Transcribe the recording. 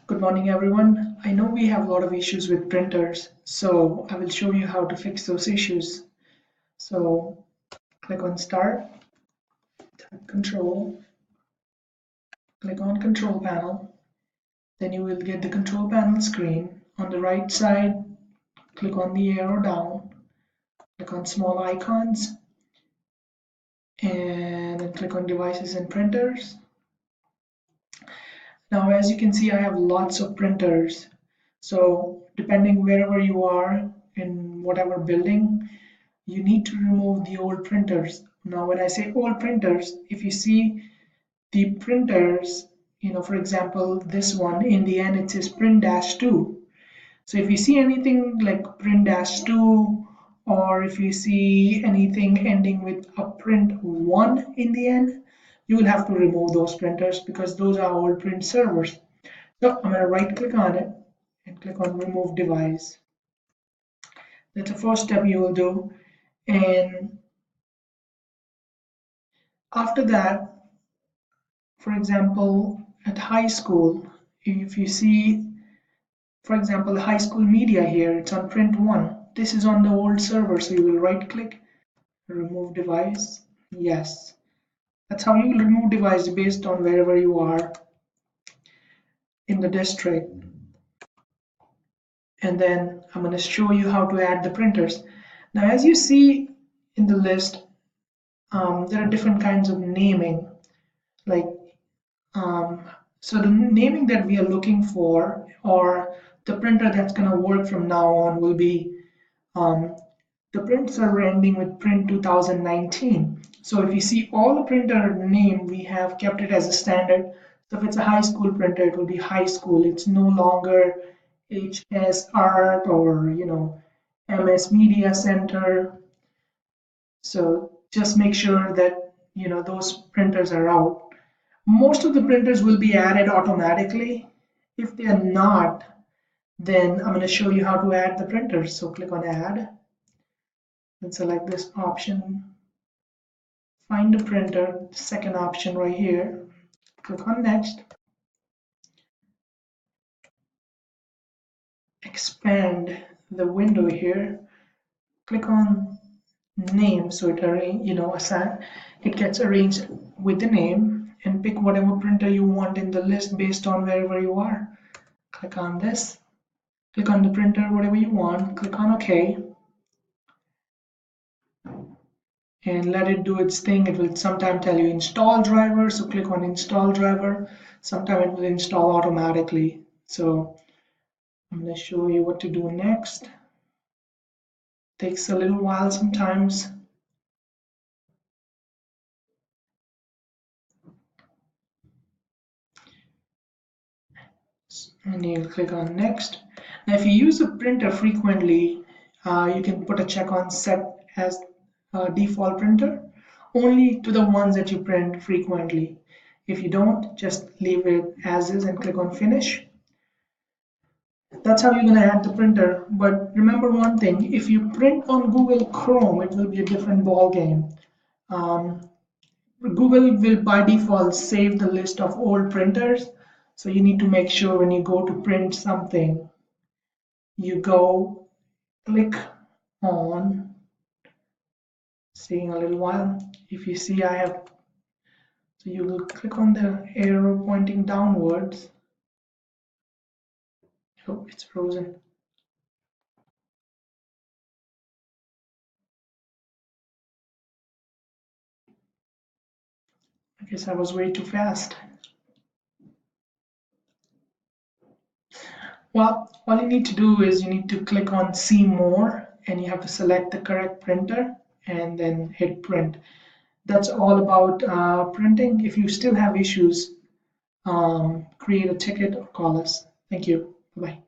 Good morning, everyone. I know we have a lot of issues with printers, so I will show you how to fix those issues. So click on Start, tap Control, click on Control Panel. Then you will get the Control Panel screen. On the right side, click on the arrow down, click on Small Icons, and then click on Devices and Printers. Now, as you can see, I have lots of printers. So depending wherever you are in whatever building, you need to remove the old printers. Now, when I say old printers, if you see the printers, for example, this one in the end, it says print-2. So if you see anything like print-2, or if you see anything ending with a print1 in the end, you will have to remove those printers because those are old print servers. So I'm going to right click on it and click on remove device. That's the first step you will do. And after that, for example, at high school, if you see, for example, high school media here, it's on print 1. This is on the old server, so you will right click, remove device. Yes. That's how you will remove device based on wherever you are in the district. And then I'm going to show you how to add the printers. Now, as you see in the list, there are different kinds of naming. Like, so the naming that we are looking for, or the printer that's going to work from now on, will be the print server ending with print 2019. So if you see all the printer name, we have kept it as a standard. So if it's a high school printer, it will be high school. It's no longer HS Art or MS Media Center. So just make sure that those printers are out. Most of the printers will be added automatically. If they are not, then I'm going to show you how to add the printers. So click on Add and select this option. Find the printer, second option right here. Click on Next. Expand the window here. Click on Name, so it gets arranged with the name, and pick whatever printer you want in the list based on wherever you are. Click on this. Click on the printer, whatever you want. Click on OK. And let it do its thing. It will sometimes tell you install driver, so click on install driver. Sometimes it will install automatically. So I'm going to show you what to do next. Takes a little while sometimes. And you click on next. Now if you use a printer frequently, you can put a check on set as default printer only to the ones that you print frequently. If you don't, just leave it as is and click on finish. That's how you're going to add the printer. But remember one thing, if you print on Google Chrome, it will be a different ball game. Google will by default save the list of old printers. So you need to make sure when you go to print something, you go click on, seeing a little while. If you see so you will click on the arrow pointing downwards. Oh, it's frozen. I guess I was way too fast. Well, all you need to do is you need to click on see more and you have to select the correct printer and then hit print. That's all about printing. If you still have issues, create a ticket or call us. Thank you. Bye-bye.